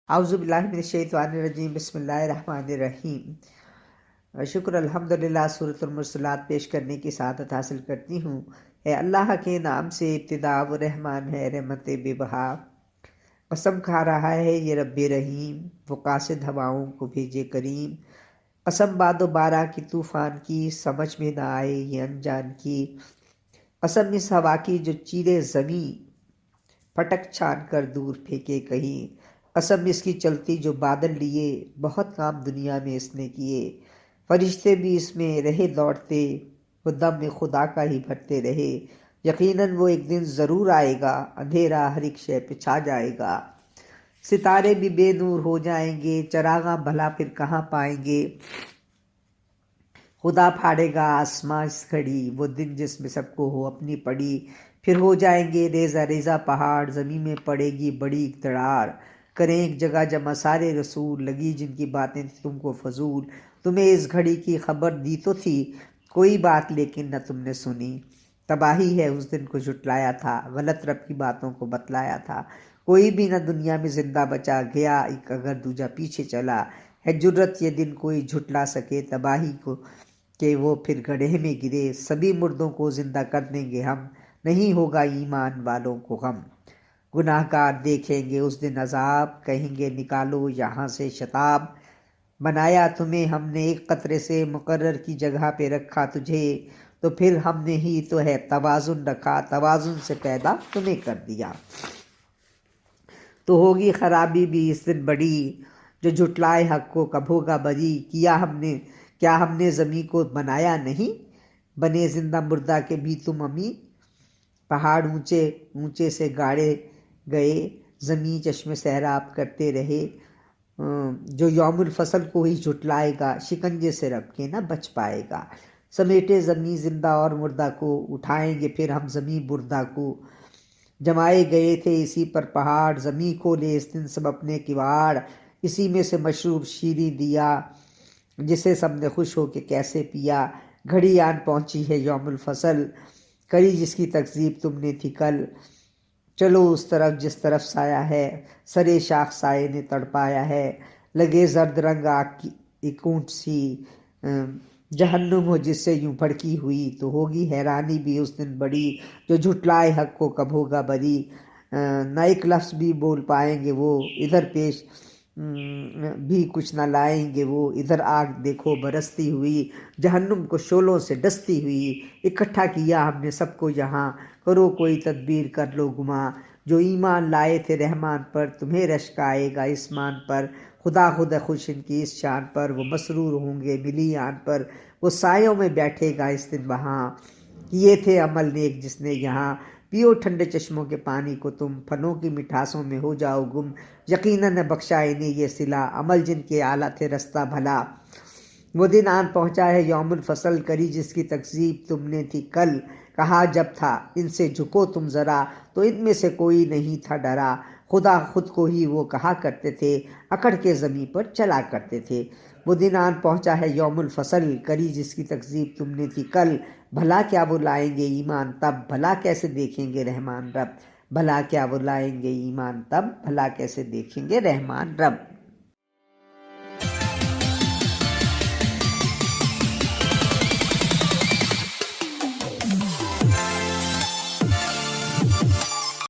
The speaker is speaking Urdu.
اعوذ باللہ من الشیطان الرجیم، بسم اللہ الرحمن الرحیم۔ شکر الحمدللہ سورۃ المرسلات پیش کرنے کی سعادت حاصل کرتی ہوں۔ اے اللہ کے نام سے ابتدا، وہ رحمان ہے رحمت بے بہا۔ قسم کھا رہا ہے یہ رب رحیم، وہ قاصد ہواؤں کو بھیجے کریم۔ قسم باد و بارہ کی طوفان کی، سمجھ میں نہ آئے یہ انجان کی۔ قسم اس ہوا کی جو چیرے زمیں، پھٹک چھان کر دور پھینکے کہیں۔ قسم اس کی چلتی جو بادل لیے، بہت کام دنیا میں اس نے کیے۔ فرشتے بھی اس میں رہے دوڑتے، وہ دم میں خدا کا ہی بھرتے رہے۔ یقیناً وہ ایک دن ضرور آئے گا، اندھیرا ہر ایک شے پہ چھا جائے گا۔ ستارے بھی بے نور ہو جائیں گے، چراغاں بھلا پھر کہاں پائیں گے۔ خدا پھاڑے گا آسماں اس گھڑی، وہ دن جس میں سب کو ہو اپنی پڑی۔ پھر ہو جائیں گے ریزہ ریزہ پہاڑ، زمین میں پڑے گی بڑی اقتدار۔ کریں ایک جگہ جمع سارے رسول، لگی جن کی باتیں تھی تم کو فضول۔ تمہیں اس گھڑی کی خبر دی تو تھی کوئی بات، لیکن نہ تم نے سنی۔ تباہی ہے اس دن کو جھٹلایا تھا، غلط رب کی باتوں کو بتلایا تھا۔ کوئی بھی نہ دنیا میں زندہ بچا، گیا ایک اگر دوجا پیچھے چلا۔ ہے جرت یہ دن کوئی جھٹلا سکے تباہی کو، کہ وہ پھر گڑھے میں گرے۔ سبھی مردوں کو زندہ کر دیں گے ہم، نہیں ہوگا ایمان والوں کو غم۔ گناہ گار دیکھیں گے اس دن عذاب، کہیں گے نکالو یہاں سے شتاب۔ بنایا تمہیں ہم نے ایک قطرے سے، مقرر کی جگہ پہ رکھا تجھے، تو پھر ہم نے ہی تو ہے توازن رکھا، توازن سے پیدا تمہیں کر دیا۔ تو ہوگی خرابی بھی اس دن بڑی، جو جھٹلائے حق کو کب ہوگا بری۔ کیا ہم نے زمین کو بنایا نہیں، بنے زندہ مردہ کے بھی تم امین۔ پہاڑ اونچے اونچے سے گاڑے گئے، زمین چشمے سیراب کرتے رہے۔ جو یوم الفصل کو ہی جھٹلائے گا، شکنجے سے رب کے نہ بچ پائے گا۔ سمیٹے زمین زندہ اور مردہ کو، اٹھائیں گے پھر ہم زمین مردہ کو۔ جمائے گئے تھے اسی پر پہاڑ، زمین کھولے اس دن سب اپنے کواڑ۔ اسی میں سے مشروب شیریں دیا، جسے سب نے خوش ہو کے کیسے پیا۔ گھڑی آن پہنچی ہے یوم الفصل، کری جس کی تکذیب تم نے تھی کل۔ چلو اس طرف جس طرف سایہ ہے، سرے شاخ سائے نے تڑپایا ہے۔ لگے زرد رنگ آگ کی ایک اونٹ سی، جہنم ہو جس سے یوں بھڑکی ہوئی۔ تو ہوگی حیرانی بھی اس دن بڑی، جو جھٹلائے حق کو کب ہوگا بری۔ نہ ایک لفظ بھی بول پائیں گے وہ، ادھر پیش بھی کچھ نہ لائیں گے وہ۔ ادھر آگ دیکھو برستی ہوئی، جہنم کو شعلوں سے ڈستی ہوئی۔ اکٹھا کیا ہم نے سب کو یہاں، کرو کوئی تدبیر کر لو گماں۔ جو ایمان لائے تھے رحمان پر، تمہیں رشک آئے گا اس مان پر۔ خدا خود خوش ان کی اس شان پر، وہ مسرور ہوں گے ملی آن پر۔ وہ سایوں میں بیٹھے گا اس دن وہاں، کیے تھے عمل نیک جس نے یہاں۔ پیو ٹھنڈے چشموں کے پانی کو تم، پھلوں کی مٹھاسوں میں ہو جاؤ گم۔ یقیناً نے بخشا انہیں یہ صلہ، عمل جن کے اعلیٰ تھے رستہ بھلا۔ وہ دن آن پہنچا ہے یوم الفصل، کری جس کی تکذیب تم نے تھی کل۔ کہا جب تھا ان سے جھکو تم ذرا، تو ان میں سے کوئی نہیں تھا ڈرا۔ خدا خود کو ہی وہ کہا کرتے تھے، اکڑ کے زمین پر چلا کرتے تھے۔ وہ دن آن پہنچا ہے یوم الفصل، کری جس کی تکذیب تم نے تھی کل۔ بھلا کیا وہ لائیں گے ایمان تب، بھلا کیسے دیکھیں گے رحمان رب۔ بھلا کیا وہ لائیں گے ایمان تب، بھلا کیسے دیکھیں گے رحمان رب۔